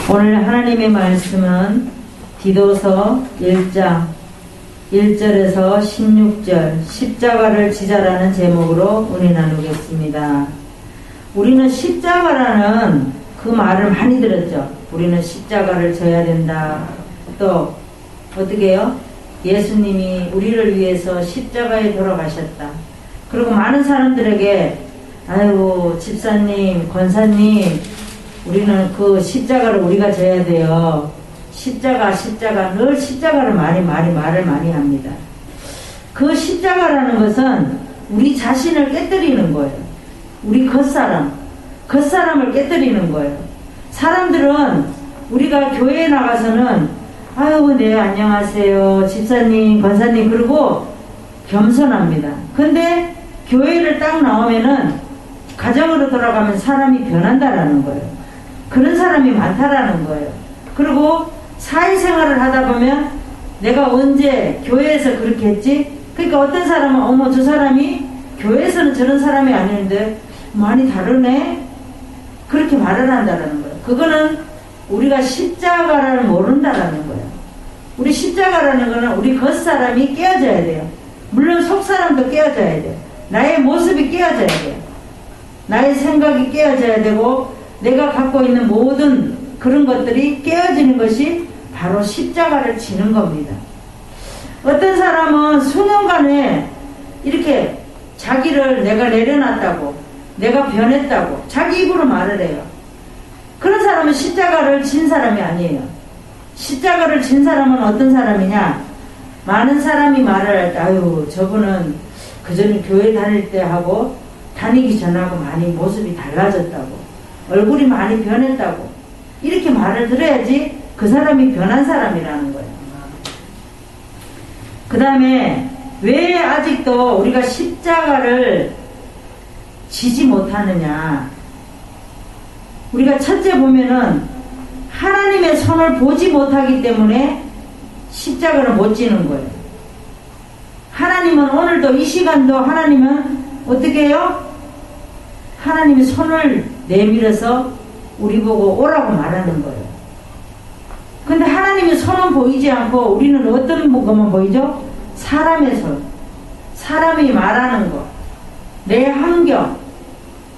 오늘 하나님의 말씀은 디도서 1장 1절에서 16절 십자가를 지자라는 제목으로 은혜 나누겠습니다. 우리는 십자가라는 그 말을 많이 들었죠. 우리는 십자가를 져야 된다. 또 어떻게 해요? 예수님이 우리를 위해서 십자가에 돌아가셨다. 그리고 많은 사람들에게 아이고 집사님, 권사님, 우리는 그 십자가를 우리가 져야 돼요. 십자가 늘 십자가를 말을 많이 합니다. 그 십자가라는 것은 우리 자신을 깨뜨리는 거예요. 우리 겉사람을 깨뜨리는 거예요. 사람들은 우리가 교회에 나가서는 아유 네 안녕하세요 집사님, 권사님 그러고 겸손합니다. 근데 교회를 딱 나오면은 가정으로 돌아가면 사람이 변한다라는 거예요. 그런 사람이 많다라는 거예요. 그리고 사회생활을 하다 보면 내가 언제 교회에서 그렇게 했지? 그러니까 어떤 사람은 어머 저 사람이 교회에서는 저런 사람이 아닌데 많이 다르네? 그렇게 말을 한다라는 거예요. 그거는 우리가 십자가를 모른다라는 거예요. 우리 십자가라는 거는 우리 겉사람이 깨어져야 돼요. 물론 속사람도 깨어져야 돼요. 나의 모습이 깨어져야 돼요. 나의 생각이 깨어져야 되고 내가 갖고 있는 모든 그런 것들이 깨어지는 것이 바로 십자가를 지는 겁니다. 어떤 사람은 수년간에 이렇게 자기를 내가 내려놨다고, 내가 변했다고 자기 입으로 말을 해요. 그런 사람은 십자가를 진 사람이 아니에요. 십자가를 진 사람은 어떤 사람이냐? 많은 사람이 말을 할 때 아유 저분은 그전에 교회 다닐 때 하고 다니기 전하고 많이 모습이 달라졌다고, 얼굴이 많이 변했다고 이렇게 말을 들어야지 그 사람이 변한 사람이라는 거예요. 그 다음에 왜 아직도 우리가 십자가를 지지 못하느냐? 우리가 첫째 보면은 하나님의 손을 보지 못하기 때문에 십자가를 못 지는 거예요. 하나님은 오늘도 이 시간도 하나님은 어떻게 해요? 하나님의 손을 내밀어서 우리 보고 오라고 말하는 거예요. 근데 하나님의 손은 보이지 않고 우리는 어떤 것만 보이죠? 사람의 손, 사람이 말하는 것, 내 환경,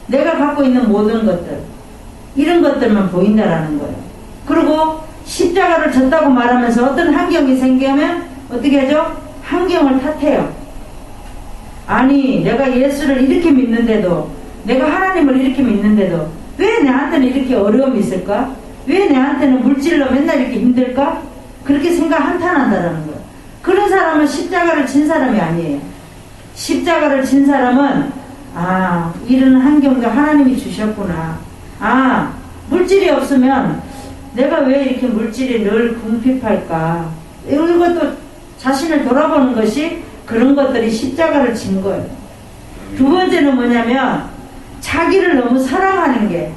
내가 갖고 있는 모든 것들, 이런 것들만 보인다라는 거예요. 그리고 십자가를 졌다고 말하면서 어떤 환경이 생기면 어떻게 하죠? 환경을 탓해요. 아니 내가 예수를 이렇게 믿는데도, 내가 하나님을 이렇게 믿는데도 왜 내한테는 이렇게 어려움이 있을까? 왜 내한테는 물질로 맨날 이렇게 힘들까? 그렇게 생각 한탄한다라는 거예요. 그런 사람은 십자가를 진 사람이 아니에요. 십자가를 진 사람은 아 이런 환경도 하나님이 주셨구나. 아 물질이 없으면 내가 왜 이렇게 물질이 늘 궁핍할까? 이것도 자신을 돌아보는 것이 그런 것들이 십자가를 진 거예요. 두 번째는 뭐냐면 자기를 너무 사랑하는 게,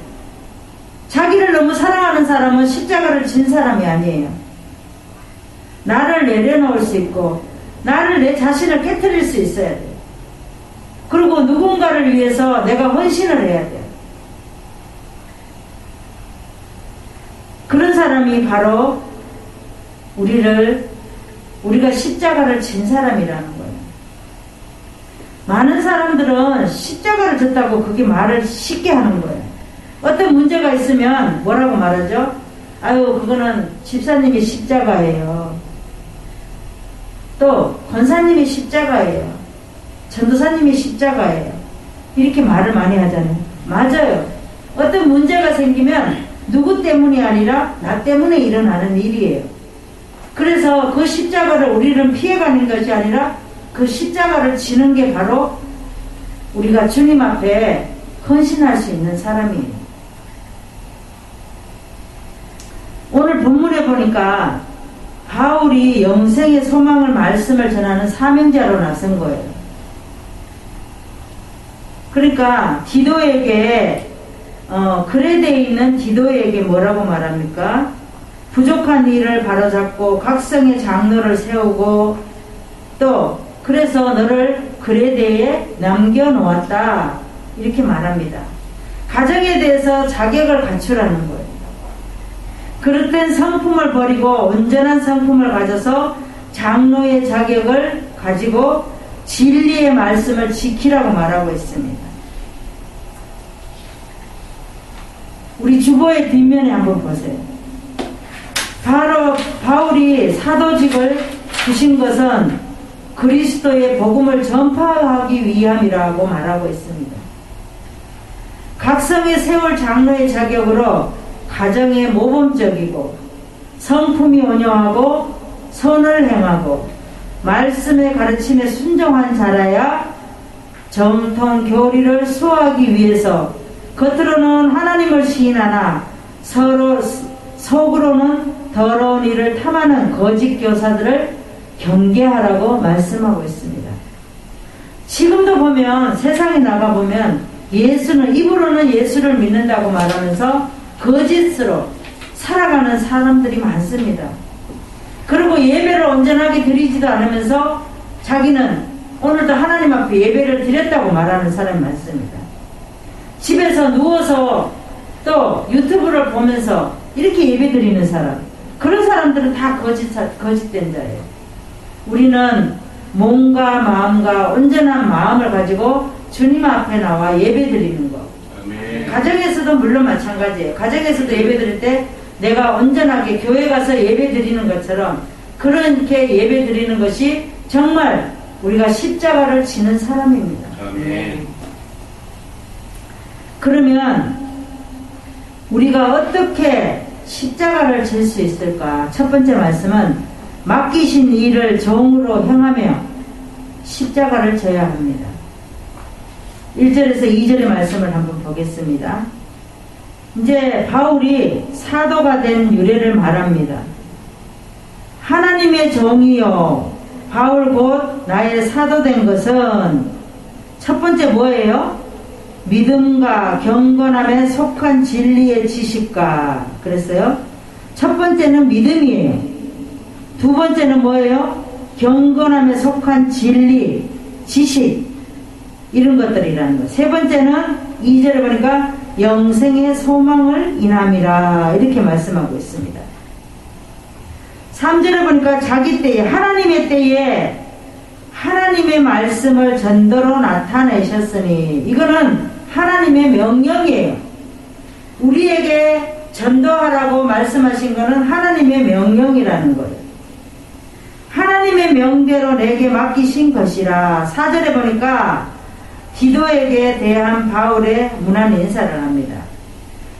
자기를 너무 사랑하는 사람은 십자가를 진 사람이 아니에요. 나를 내려놓을 수 있고 나를 내 자신을 깨트릴 수 있어야 돼요. 그리고 누군가를 위해서 내가 헌신을 해야 돼요. 그런 사람이 바로 우리가 십자가를 진 사람이라는 거예요. 많은 사람들은 십자가를 졌다고 그게 말을 쉽게 하는 거예요. 어떤 문제가 있으면 뭐라고 말하죠? 아유 그거는 집사님이 십자가예요. 또 권사님이 십자가예요. 전도사님이 십자가예요. 이렇게 말을 많이 하잖아요. 맞아요. 어떤 문제가 생기면 누구 때문이 아니라 나 때문에 일어나는 일이에요. 그래서 그 십자가를 우리는 피해가는 것이 아니라 그 십자가를 지는 게 바로 우리가 주님 앞에 헌신할 수 있는 사람이에요. 오늘 본문에 보니까 바울이 영생의 소망을 말씀을 전하는 사명자로 나선 거예요. 그러니까 디도에게 그레데에 있는 디도에게 뭐라고 말합니까? 부족한 일을 바로잡고 각성의 장로를 세우고 또 그래서 너를 그레데에 남겨놓았다 이렇게 말합니다. 가정에 대해서 자격을 갖추라는 거예요. 그릇된 성품을 버리고 온전한 성품을 가져서 장로의 자격을 가지고 진리의 말씀을 지키라고 말하고 있습니다. 우리 주보의 뒷면에 한번 보세요. 바로 바울이 사도직을 주신 것은 그리스도의 복음을 전파하기 위함이라고 말하고 있습니다. 각성에 세울 장로의 자격으로 가정에 모범적이고 성품이 온유하고 선을 행하고 말씀의 가르침에 순종한 자라야 정통 교리를 수호하기 위해서 겉으로는 하나님을 시인하나 속으로는 더러운 일을 탐하는 거짓 교사들을 경계하라고 말씀하고 있습니다. 지금도 보면 세상에 나가보면 입으로는 예수를 믿는다고 말하면서 거짓으로 살아가는 사람들이 많습니다. 그리고 예배를 온전하게 드리지도 않으면서 자기는 오늘도 하나님 앞에 예배를 드렸다고 말하는 사람이 많습니다. 집에서 누워서 또 유튜브를 보면서 이렇게 예배 드리는 사람, 그런 사람들은 다 거짓된 자예요. 우리는 몸과 마음과 온전한 마음을 가지고 주님 앞에 나와 예배 드리는 것. 아멘. 가정에서도 물론 마찬가지예요. 가정에서도 예배 드릴 때 내가 온전하게 교회 가서 예배 드리는 것처럼 그렇게 예배 드리는 것이 정말 우리가 십자가를 지는 사람입니다. 아멘. 그러면 우리가 어떻게 십자가를 질 수 있을까? 첫 번째 말씀은 맡기신 일을 종으로 행하며 십자가를 져야 합니다. 1절에서 2절의 말씀을 한번 보겠습니다. 이제 바울이 사도가 된 유래를 말합니다. 하나님의 종이요 바울 곧 나의 사도된 것은 첫 번째 뭐예요? 믿음과 경건함에 속한 진리의 지식과 그랬어요. 첫 번째는 믿음이에요. 두 번째는 뭐예요? 경건함에 속한 진리, 지식 이런 것들이라는 거. 세 번째는 2절에 보니까 영생의 소망을 인함이라 이렇게 말씀하고 있습니다. 3절에 보니까 자기 때에 하나님의 때에 하나님의 말씀을 전도로 나타내셨으니 이거는 하나님의 명령이에요. 우리에게 전도하라고 말씀하신 것은 하나님의 명령이라는 거예요. 하나님의 명대로 내게 맡기신 것이라. 4절에 보니까 디도에게 대한 바울의 문안 인사를 합니다.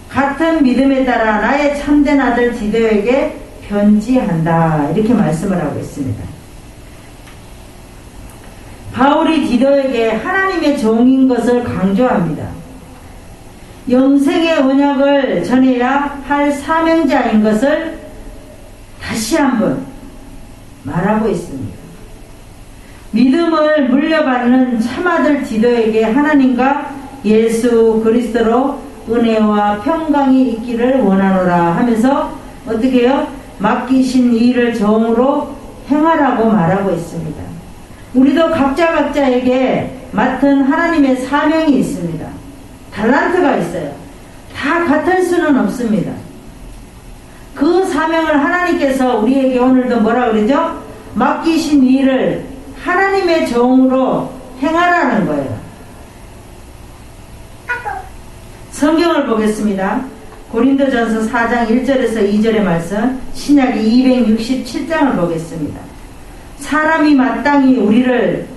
같은 믿음에 따라 나의 참된 아들 디도에게 편지한다 이렇게 말씀을 하고 있습니다. 바울이 디도에게 하나님의 종인 것을 강조합니다. 영생의 언약을 전해야 할 사명자인 것을 다시 한번 말하고 있습니다. 믿음을 물려받는 참아들 디도에게 하나님과 예수 그리스도로 은혜와 평강이 있기를 원하노라 하면서 어떻게 해요? 맡기신 일을 종으로 행하라고 말하고 있습니다. 우리도 각자에게 맡은 하나님의 사명이 있습니다. 달란트가 있어요. 다 같을 수는 없습니다. 그 사명을 하나님께서 우리에게 오늘도 뭐라 그러죠? 맡기신 일을 하나님의 종으로 행하라는 거예요. 성경을 보겠습니다. 고린도전서 4장 1절에서 2절의 말씀, 신약 267장을 보겠습니다. 사람이 마땅히 우리를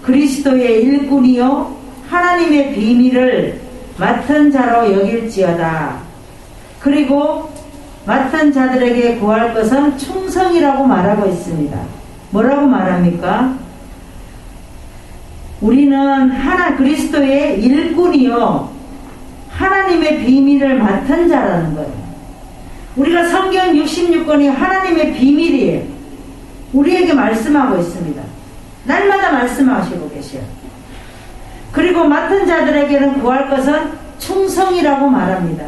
그리스도의 일꾼이요 하나님의 비밀을 맡은 자로 여길지어다. 그리고 맡은 자들에게 구할 것은 충성이라고 말하고 있습니다. 뭐라고 말합니까? 우리는 그리스도의 일꾼이요 하나님의 비밀을 맡은 자라는 거예요. 우리가 성경 66권이 하나님의 비밀이에요. 우리에게 말씀하고 있습니다. 날마다 말씀하시고 계셔요. 그리고 맡은 자들에게는 구할 것은 충성이라고 말합니다.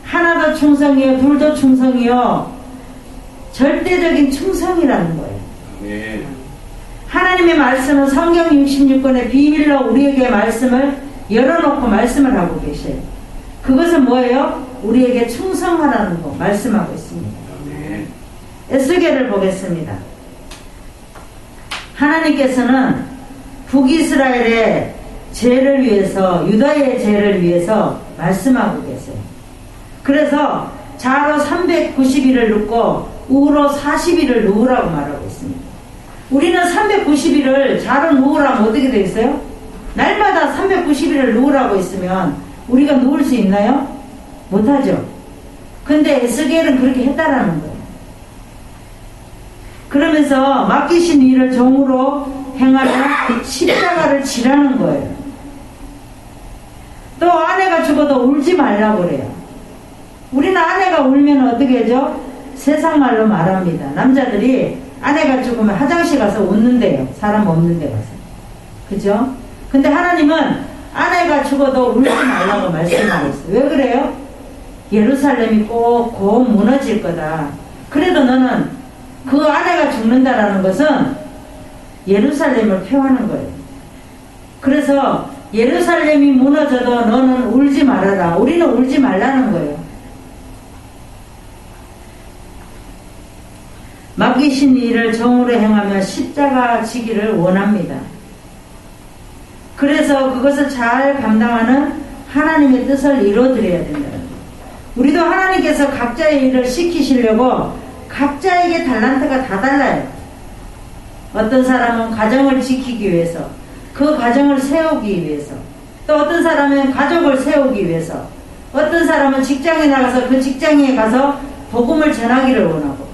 하나도 충성이요, 둘도 충성이요, 절대적인 충성이라는 거예요. 네. 하나님의 말씀은 성경 66권의 비밀로 우리에게 말씀을 열어놓고 말씀을 하고 계셔요. 그것은 뭐예요? 우리에게 충성하라는 거 말씀하고 있습니다. 에스겔을 보겠습니다. 하나님께서는 북이스라엘의 죄를 위해서, 유다의 죄를 위해서 말씀하고 계세요. 그래서 좌로 390일을 눕고 우로 40일을 누우라고 말하고 있습니다. 우리는 390일을 좌로 누우라면 어떻게 되겠어요? 날마다 390일을 누우라고 있으면 우리가 누울 수 있나요? 못하죠. 근데 에스겔은 그렇게 했다라는 거예요. 그러면서 맡기신 일을 정으로 행하며 십자가를 지라는 거예요. 또 아내가 죽어도 울지 말라고 그래요. 우리는 아내가 울면 어떻게 하죠? 세상 말로 말합니다. 남자들이 아내가 죽으면 화장실 가서 웃는데요. 사람 없는 데 가서. 그죠? 근데 하나님은 아내가 죽어도 울지 말라고 말씀하고 있어요. 왜 그래요? 예루살렘이 꼭 무너질 거다. 그래도 너는 그 아내가 죽는다라는 것은 예루살렘을 표하는 거예요. 그래서 예루살렘이 무너져도 너는 울지 말아라. 우리는 울지 말라는 거예요. 맡기신 일을 정으로 행하며 십자가 지기를 원합니다. 그래서 그것을 잘 감당하는 하나님의 뜻을 이루어드려야 된다는 거예요. 우리도 하나님께서 각자의 일을 시키시려고 각자에게 달란트가 다 달라요. 어떤 사람은 가정을 지키기 위해서, 그 가정을 세우기 위해서, 또 어떤 사람은 가족을 세우기 위해서, 어떤 사람은 직장에 나가서 그 직장에 가서 복음을 전하기를 원하고,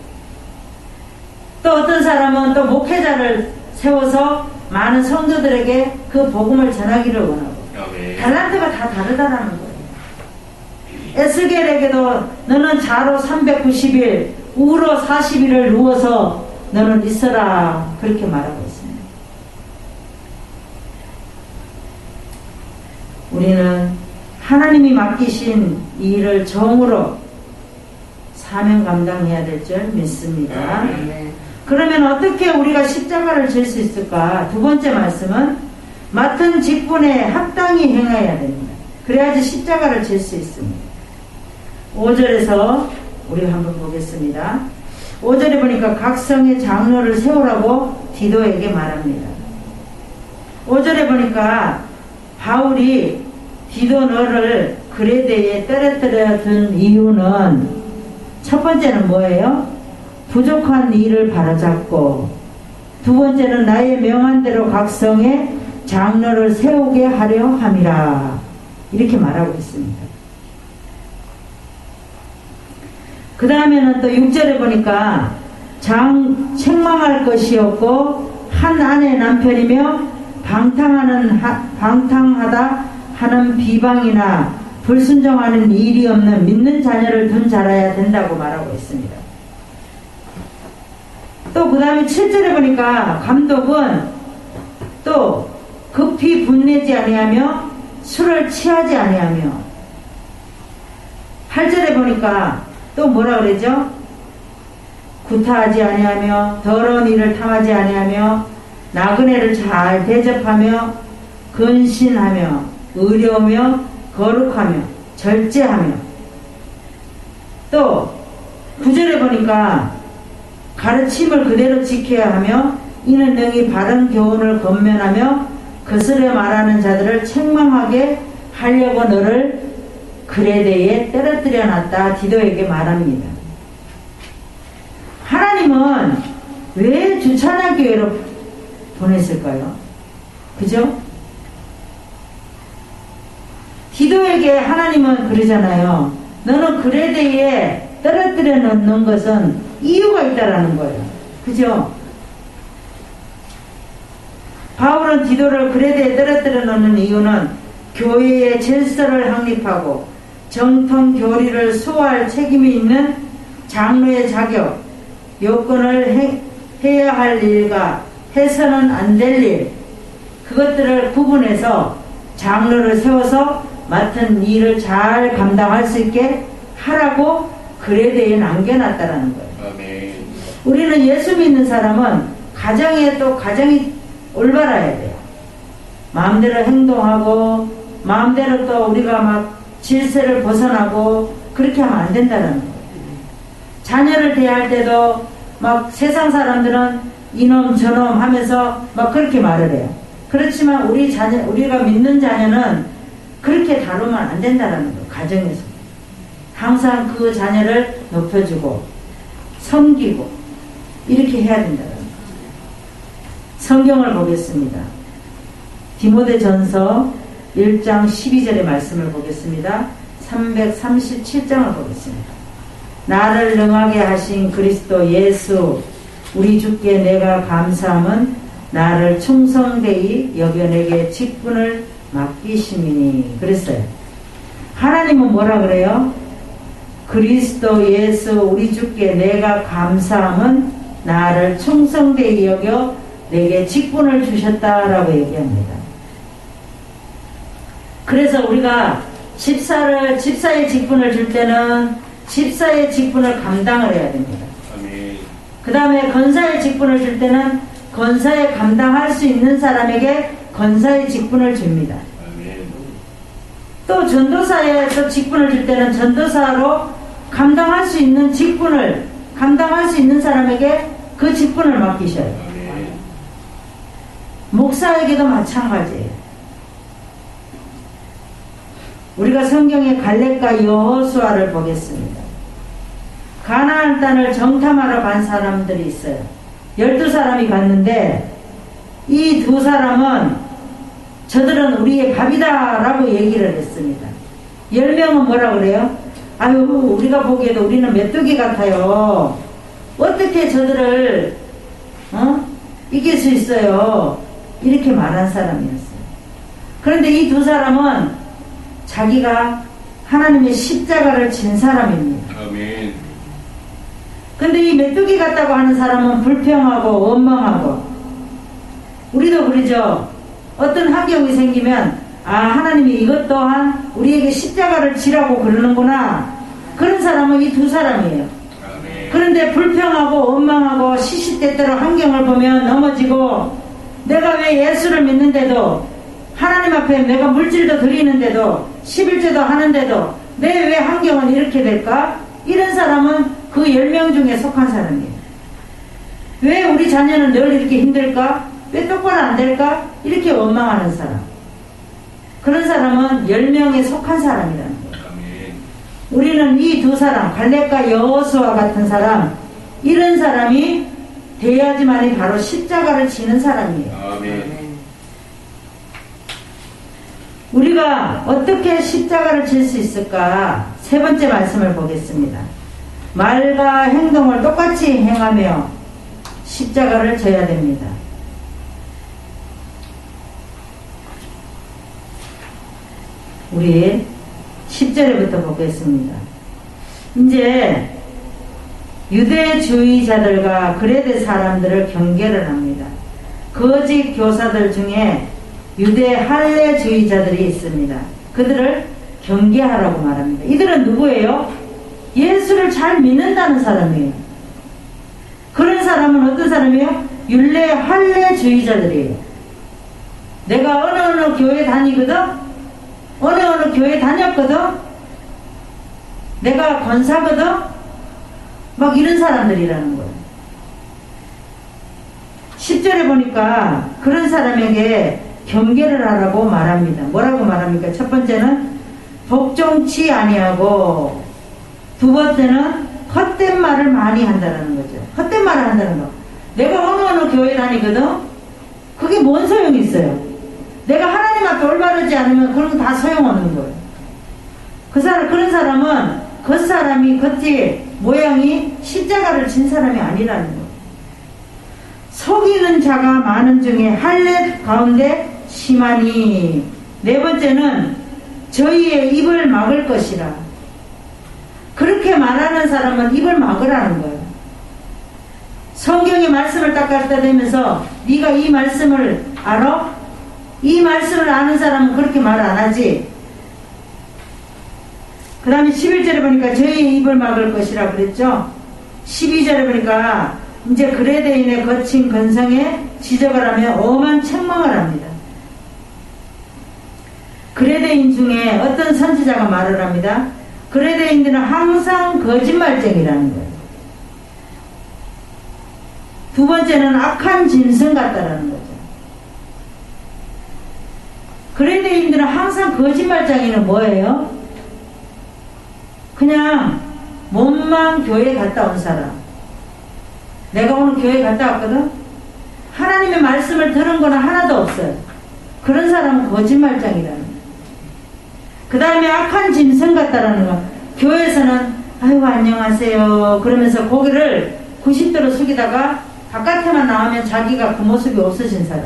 또 어떤 사람은 또 목회자를 세워서 많은 성도들에게 그 복음을 전하기를 원하고, 달란트가 다 다르다라는 거예요. 에스겔에게도 너는 좌로 390일, 우로 40일을 누워서 너는 있어라, 그렇게 말하고 있습니다. 우리는 하나님이 맡기신 이 일을 정으로 사명 감당해야 될 줄 믿습니다. 네. 그러면 어떻게 우리가 십자가를 질 수 있을까? 두 번째 말씀은 맡은 직분에 합당히 행해야 됩니다. 그래야지 십자가를 질 수 있습니다. 5절에서 우리가 한번 보겠습니다. 5절에 보니까 각 성의 장로를 세우라고 디도에게 말합니다. 5절에 보니까 바울이 디도 너를 그레데에 떨어뜨려 둔 이유는 첫 번째는 뭐예요? 부족한 일을 바로잡고, 두 번째는 나의 명한 대로 각 성에 장로를 세우게 하려 함이라, 이렇게 말하고 있습니다. 그 다음에는 또 6절에 보니까 책망할 것이 없고 한 아내 남편이며 방탕하다 하는 비방이나 불순종하는 일이 없는 믿는 자녀를 둔 자라야 된다고 말하고 있습니다. 또 그 다음에 7절에 보니까 감독은 또 급히 분내지 아니하며 술을 취하지 아니하며, 8절에 보니까 또 뭐라 그러죠? 구타하지 아니하며 더러운 일을 탐하지 아니하며 나그네를 잘 대접하며 근신하며 의로우며 거룩하며 절제하며, 또 9절에 보니까 가르침을 그대로 지켜야 하며 이는 능히 바른 교훈을 권면하며 거스려 말하는 자들을 책망하게 하려고 너를 그레데에 떨어뜨려 놨다, 디도에게 말합니다. 하나님은 왜 주찬양교회로 보냈을까요? 그죠? 디도에게 하나님은 그러잖아요. 너는 그레데에 떨어뜨려 놓는 것은 이유가 있다라는 거예요. 그죠? 바울은 디도를 그레데에 떨어뜨려 놓는 이유는 교회의 질서를 확립하고 정통 교리를 수호할 책임이 있는 장로의 자격, 요건을 해야 할 일과 해서는 안 될 일, 그것들을 구분해서 장로를 세워서 맡은 일을 잘 감당할 수 있게 하라고 그레데에 남겨놨다라는 거예요. 아멘. 우리는 예수 믿는 사람은 가정이 올바라야 돼요. 마음대로 행동하고 마음대로 또 우리가 막 질서를 벗어나고 그렇게 하면 안 된다는 거예요. 자녀를 대할 때도 막 세상 사람들은 이놈 저놈 하면서 막 그렇게 말을 해요. 그렇지만 우리가 믿는 자녀는 그렇게 다루면 안 된다는 거예요. 가정에서 항상 그 자녀를 높여주고 섬기고 이렇게 해야 된다는 거예요. 성경을 보겠습니다. 디모데전서 1장 12절의 말씀을 보겠습니다. 337장을 보겠습니다. 나를 능하게 하신 그리스도 예수 우리 주께 내가 감사함은 나를 충성되이 여겨 내게 직분을 맡기심이니 그랬어요. 하나님은 뭐라 그래요? 그리스도 예수 우리 주께 내가 감사함은 나를 충성되이 여겨 내게 직분을 주셨다라고 얘기합니다. 그래서 우리가 집사의 직분을 줄 때는 집사의 직분을 감당을 해야 됩니다. 그 다음에 권사의 직분을 줄 때는 권사에 감당할 수 있는 사람에게 권사의 직분을 줍니다. 또 전도사에 또 직분을 줄 때는 전도사로 감당할 수 있는 직분을 감당할 수 있는 사람에게 그 직분을 맡기셔요. 목사에게도 마찬가지예요. 우리가 성경의 갈렙과 여호수아를 보겠습니다. 가나안 땅을 정탐하러 간 사람들이 있어요. 12사람이 갔는데 이 두 사람은 저들은 우리의 밥이다 라고 얘기를 했습니다. 10명은 뭐라 그래요? 아유 우리가 보기에도 우리는 메뚜기 같아요. 어떻게 저들을 이길 수 있어요? 이렇게 말한 사람이었어요. 그런데 이 두 사람은 자기가 하나님의 십자가를 진 사람입니다. 아멘. 근데 이 메뚜기 같다고 하는 사람은 불평하고 원망하고 우리도 그러죠. 어떤 환경이 생기면 하나님이 이것 또한 우리에게 십자가를 지라고 그러는구나. 그런 사람은 이 두 사람이에요. 아멘. 그런데 불평하고 원망하고 시시때때로 환경을 보면 넘어지고 내가 왜 예수를 믿는데도 하나님 앞에 내가 물질도 드리는데도 11조도 하는데도 내 왜 환경은 이렇게 될까? 이런 사람은 그 10명 중에 속한 사람이에요. 왜 우리 자녀는 늘 이렇게 힘들까? 왜 똑바로 안 될까? 이렇게 원망하는 사람. 그런 사람은 10명에 속한 사람이라는 거예요. 우리는 이 두 사람, 갈렙과 여호수아 같은 사람, 이런 사람이 돼야지만이 바로 십자가를 지는 사람이에요. 아멘. 우리가 어떻게 십자가를 질 수 있을까? 세 번째 말씀을 보겠습니다. 말과 행동을 똑같이 행하며 십자가를 져야 됩니다. 우리 10절부터 보겠습니다. 이제 유대주의자들과 그레데 사람들을 경계를 합니다. 거짓 교사들 중에 유대 할례주의자들이 있습니다. 그들을 경계하라고 말합니다. 이들은 누구예요? 예수를 잘 믿는다는 사람이에요. 그런 사람은 어떤 사람이에요? 율례 할례주의자들이에요. 내가 어느 교회 다니거든? 어느 교회 다녔거든? 내가 권사거든? 막 이런 사람들이라는 거예요. 10절에 보니까 그런 사람에게 경계를 하라고 말합니다. 뭐라고 말합니까? 첫 번째는 복종치 아니하고, 두 번째는 헛된 말을 많이 한다는 거죠. 헛된 말을 한다는 거. 내가 어느 교회 다니거든? 그게 뭔 소용이 있어요? 내가 하나님 앞에 올바르지 않으면 그런 거 다 소용없는 거예요. 그런 사람은 겉사람이 겉이 모양이 십자가를 진 사람이 아니라는 거예요. 속이는 자가 많은 중에 할례 가운데 심하니, 네 번째는 저희의 입을 막을 것이라. 그렇게 말하는 사람은 입을 막으라는 거예요. 성경의 말씀을 딱 갖다 대면서 네가 이 말씀을 알아? 이 말씀을 아는 사람은 그렇게 말 안 하지. 그 다음에 11절에 보니까 저희의 입을 막을 것이라 그랬죠. 12절에 보니까 이제 그레데인의 거친 건성에 지적을 하며 엄한 책망을 합니다. 그레데인 중에 어떤 선지자가 말을 합니다. 그레데인들은 항상 거짓말쟁이라는 거예요. 두 번째는 악한 짐승 같다라는 거죠. 그레데인들은 항상 거짓말쟁이는 뭐예요? 그냥 몸만 교회 갔다 온 사람. 내가 오늘 교회 갔다 왔거든? 하나님의 말씀을 들은 거는 하나도 없어요. 그런 사람은 거짓말쟁이라는 거예요. 그 다음에 악한 짐승 같다라는 거. 교회에서는 아이고 안녕하세요 그러면서 고개를 90도로 숙이다가 바깥에만 나오면 자기가 그 모습이 없어진 사람.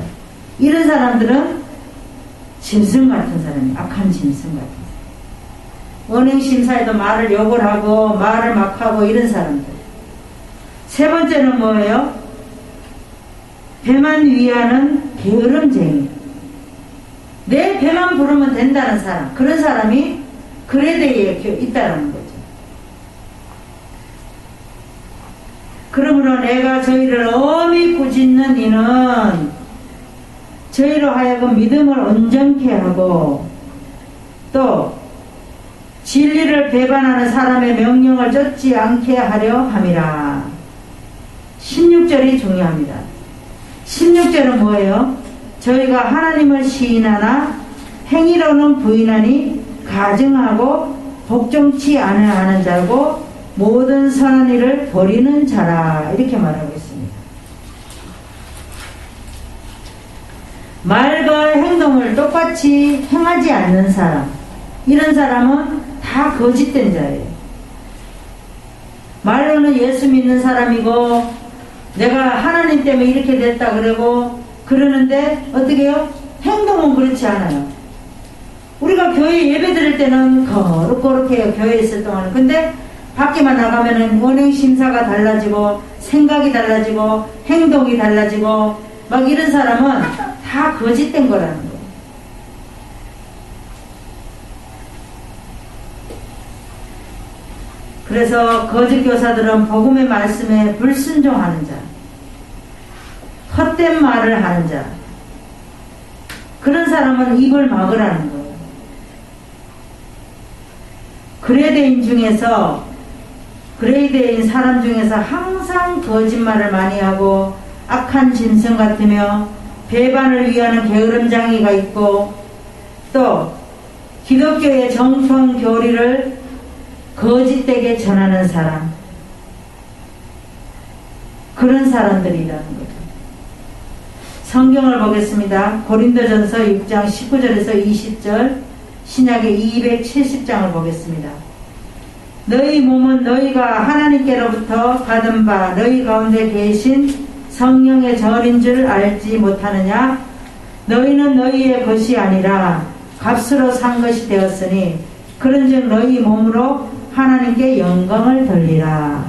이런 사람들은 짐승 같은 사람이에요. 악한 짐승 같은 사람. 원행심사에도 말을 욕을 하고 말을 막 하고 이런 사람들. 세 번째는 뭐예요? 배만 위하는 게으름쟁이. 내 배만 부르면 된다는 사람. 그런 사람이 그레데에 있다라는 거죠. 그러므로 내가 저희를 엄히 꾸짖는 이는 저희로 하여금 믿음을 온전케 하고 또 진리를 배반하는 사람의 명령을 쫓지 않게 하려 함이라. 16절이 중요합니다. 16절은 뭐예요? 저희가 하나님을 시인하나 행위로는 부인하니 가증하고 복종치 않아야 하는 자고 모든 선한 일을 버리는 자라. 이렇게 말하고 있습니다. 말과 행동을 똑같이 행하지 않는 사람, 이런 사람은 다 거짓된 자예요. 말로는 예수 믿는 사람이고 내가 하나님 때문에 이렇게 됐다 그러는데 어떻게 해요? 행동은 그렇지 않아요. 우리가 교회 예배 드릴 때는 거룩거룩해요. 교회에 있을 동안은. 근데 밖에만 나가면은 원행심사가 달라지고 생각이 달라지고 행동이 달라지고 막 이런 사람은 다 거짓된 거라는 거예요. 그래서 거짓 교사들은 복음의 말씀에 불순종하는 자, 헛된 말을 하는 자, 그런 사람은 입을 막으라는 거예요. 그레이드인 사람 중에서 항상 거짓말을 많이 하고 악한 짐승 같으며 배반을 위하는 게으름장이가 있고 또 기독교의 정통 교리를 거짓되게 전하는 사람, 그런 사람들이라는 거죠. 성경을 보겠습니다. 고린도전서 6장 19절에서 20절, 신약의 270장을 보겠습니다. 너희 몸은 너희가 하나님께로부터 받은 바 너희 가운데 계신 성령의 전인 줄 알지 못하느냐? 너희는 너희의 것이 아니라 값으로 산 것이 되었으니 그런즉 너희 몸으로 하나님께 영광을 돌리라.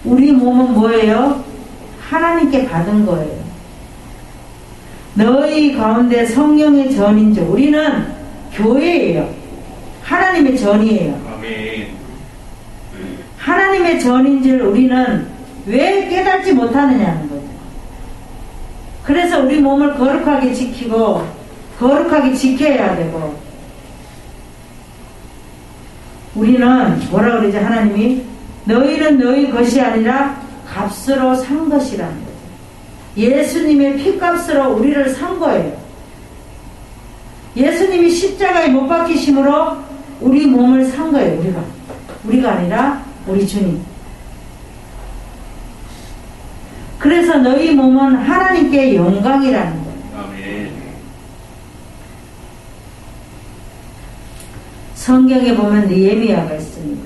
우리 몸은 뭐예요? 하나님께 받은 거예요. 너희 가운데 성령의 전인 줄. 우리는 교회예요. 하나님의 전이에요. 아멘. 하나님의 전인 줄 우리는 왜 깨닫지 못하느냐는 거죠. 그래서 우리 몸을 거룩하게 지키고 거룩하게 지켜야 되고, 우리는 뭐라 그러지? 하나님이 너희는 너희 것이 아니라 값으로 산 것이라는 거죠. 예수님의 피값으로 우리를 산 거예요. 예수님이 십자가에 못 박히심으로 우리 몸을 산 거예요. 우리가 아니라 우리 주님. 그래서 너희 몸은 하나님께 영광이라는 거예요. 아멘. 성경에 보면 느헤미야가 있습니다.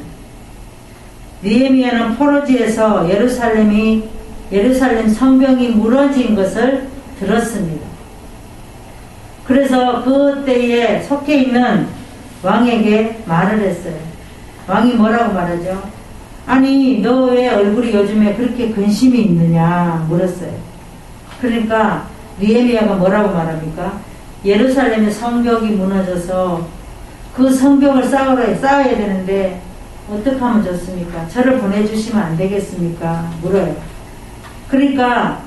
느헤미야는 포로지에서 예루살렘 성벽이 무너진 것을 들었습니다. 그래서 그때에 속해 있는 왕에게 말을 했어요. 왕이 뭐라고 말하죠? 아니 너 왜 얼굴이 요즘에 그렇게 근심이 있느냐 물었어요. 그러니까 느헤미야가 뭐라고 말합니까? 예루살렘의 성벽이 무너져서 그 성벽을 쌓아야 되는데 어떻게 하면 좋습니까? 저를 보내주시면 안 되겠습니까? 물어요. 그러니까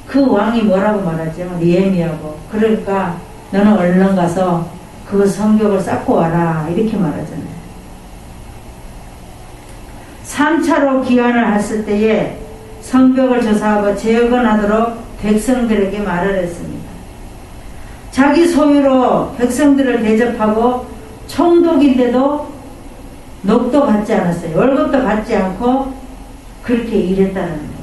그 왕이 뭐라고 말하죠? 느헤미야고. 그러니까 너는 얼른 가서 그 성벽을 쌓고 와라 이렇게 말하잖아요. 3차로 기한을 했을 때에 성벽을 조사하고 재건하도록 백성들에게 말을 했습니다. 자기 소유로 백성들을 대접하고 총독인데도 녹도 받지 않았어요. 월급도 받지 않고 그렇게 일했다는 거예요.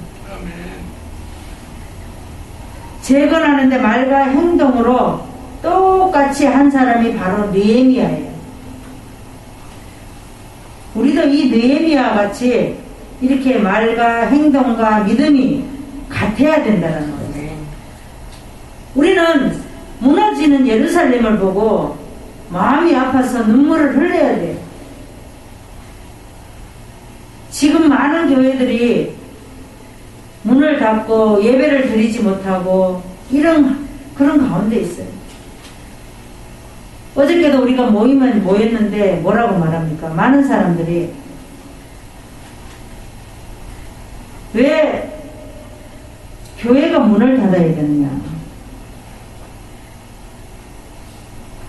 재건하는데 말과 행동으로 똑같이 한 사람이 바로 느헤미야예요. 우리도 이 느헤미야와 같이 이렇게 말과 행동과 믿음이 같아야 된다는 거예요. 우리는 무너지는 예루살렘을 보고 마음이 아파서 눈물을 흘려야 돼요. 지금 많은 교회들이 문을 닫고 예배를 드리지 못하고 그런 가운데 있어요. 어저께도 우리가 모였는데 뭐라고 말합니까? 많은 사람들이 왜 교회가 문을 닫아야 되느냐.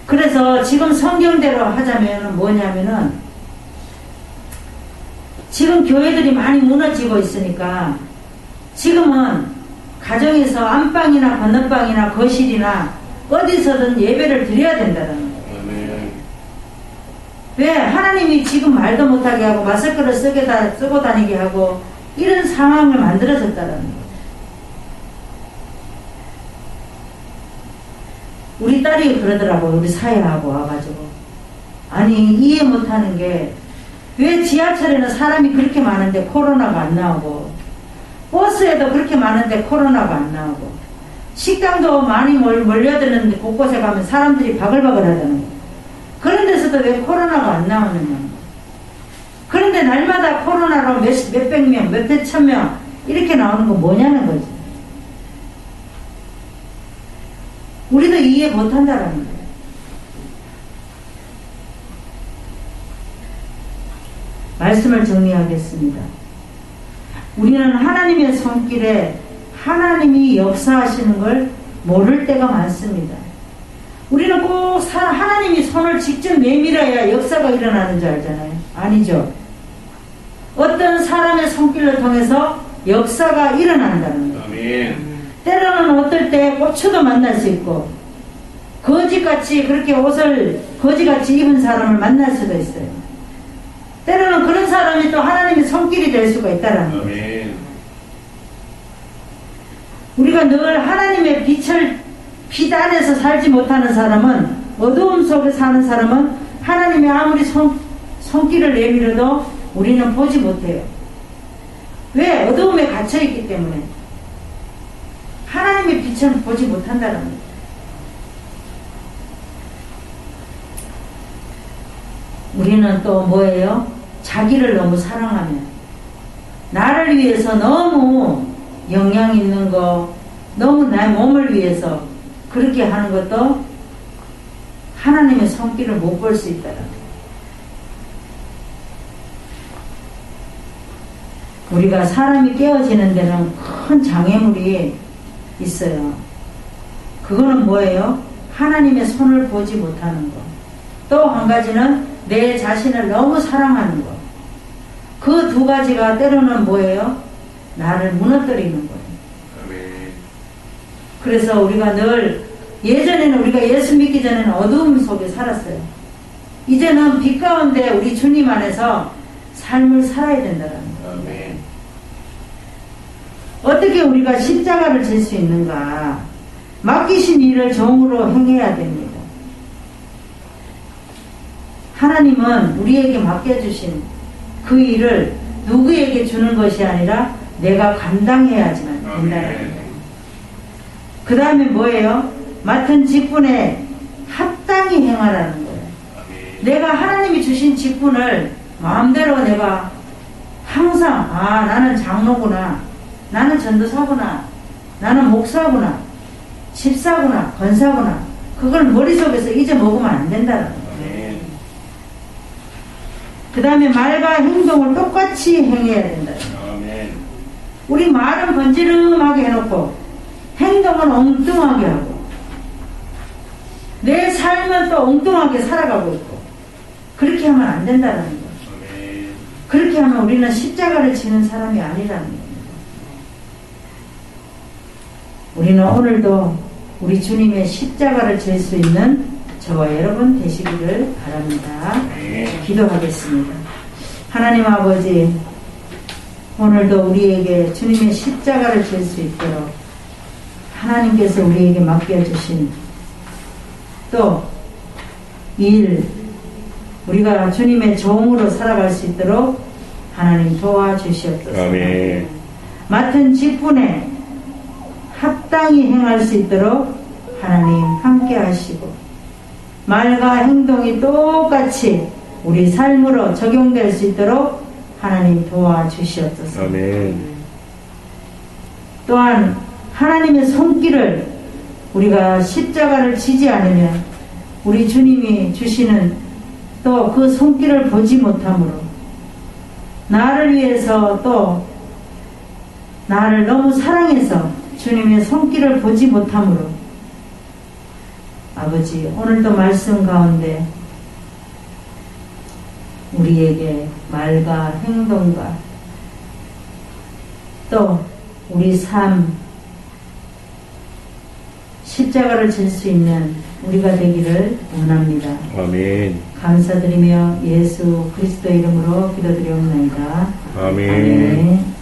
그래서 지금 성경대로 하자면 뭐냐면은 지금 교회들이 많이 무너지고 있으니까 지금은 가정에서 안방이나 건너방이나 거실이나 어디서든 예배를 드려야 된다는 거예요. 왜? 하나님이 지금 말도 못하게 하고 마스크를 쓰고 다니게 하고 이런 상황을 만들어졌다는 거예요. 우리 딸이 그러더라고요. 우리 사회하고 와가지고. 아니 이해 못하는 게 왜 지하철에는 사람이 그렇게 많은데 코로나가 안 나오고 버스에도 그렇게 많은데 코로나가 안 나오고 식당도 많이 몰려드는데 곳곳에 가면 사람들이 바글바글 하다는 거예요. 그런 데서도 왜 코로나가 안 나오느냐. 그런데 날마다 코로나로 몇백 명, 몇백 천 명 이렇게 나오는 거 뭐냐는 거지. 우리도 이해 못한다는 거예요. 말씀을 정리하겠습니다. 우리는 하나님의 손길에 하나님이 역사하시는 걸 모를 때가 많습니다. 우리는 꼭 하나님이 손을 직접 내밀어야 역사가 일어나는 줄 알잖아요. 아니죠. 어떤 사람의 손길을 통해서 역사가 일어난다는 거예요. 아멘. 때로는 어떨 때 고추도 만날 수 있고 거지같이 그렇게 옷을 거지같이 입은 사람을 만날 수도 있어요. 때로는 그런 사람이 또 하나님의 손길이 될 수가 있다는 거예요. 아멘. 우리가 늘 하나님의 빛 안에서 살지 못하는 사람은 어두움 속에 사는 사람은 하나님의 아무리 손길을 내밀어도 우리는 보지 못해요. 왜? 어두움에 갇혀있기 때문에 하나님의 빛은 보지 못한다는 거예요. 우리는 또 뭐예요? 자기를 너무 사랑하면 나를 위해서 너무 영향 있는 거 너무 내 몸을 위해서 그렇게 하는 것도 하나님의 손길을 못 볼 수 있다는 거예요. 우리가 사람이 깨어지는 데는 큰 장애물이 있어요. 그거는 뭐예요? 하나님의 손을 보지 못하는 거. 또 한 가지는 내 자신을 너무 사랑하는 거. 그 두 가지가 때로는 뭐예요? 나를 무너뜨리는 거예요. 그래서 우리가 늘 예전에는 우리가 예수 믿기 전에는 어두움 속에 살았어요. 이제는 빛 가운데 우리 주님 안에서 삶을 살아야 된다는 거예요. 어떻게 우리가 십자가를 질 수 있는가? 맡기신 일을 종으로 행해야 됩니다. 하나님은 우리에게 맡겨주신 그 일을 누구에게 주는 것이 아니라 내가 감당해야지만 된다는 거예요. 그 다음에 뭐예요? 맡은 직분에 합당히 행하라는 거예요. 내가 하나님이 주신 직분을 마음대로 내가 항상 나는 장로구나, 나는 전도사구나, 나는 목사구나, 집사구나, 권사구나, 그걸 머릿속에서 잊어먹으면 안 된다는 거예요. 그 다음에 말과 행동을 똑같이 행해야 된다. 우리 말은 번지름하게 해놓고 행동은 엉뚱하게 하고 내 삶은 또 엉뚱하게 살아가고 있고 그렇게 하면 안 된다는 거예요. 그렇게 하면 우리는 십자가를 지는 사람이 아니라는 거예요. 우리는 오늘도 우리 주님의 십자가를 질 수 있는 저와 여러분 되시기를 바랍니다. 기도하겠습니다. 하나님 아버지, 오늘도 우리에게 주님의 십자가를 질 수 있도록 하나님께서 우리에게 맡겨주신 또 일, 우리가 주님의 종으로 살아갈 수 있도록 하나님 도와주시옵소서. 아멘. 맡은 직분에 합당히 행할 수 있도록 하나님 함께 하시고 말과 행동이 똑같이 우리 삶으로 적용될 수 있도록 하나님 도와주시옵소서. 아멘. 또한 하나님의 손길을 우리가 십자가를 지지 않으면 우리 주님이 주시는 또 그 손길을 보지 못함으로 나를 위해서 또 나를 너무 사랑해서 주님의 손길을 보지 못함으로 아버지, 오늘도 말씀 가운데 우리에게 말과 행동과 또 우리 삶 십자가를 질 수 있는 우리가 되기를 원합니다. 아멘. 감사드리며 예수 그리스도 이름으로 기도드리옵나이다. 아멘. 아멘.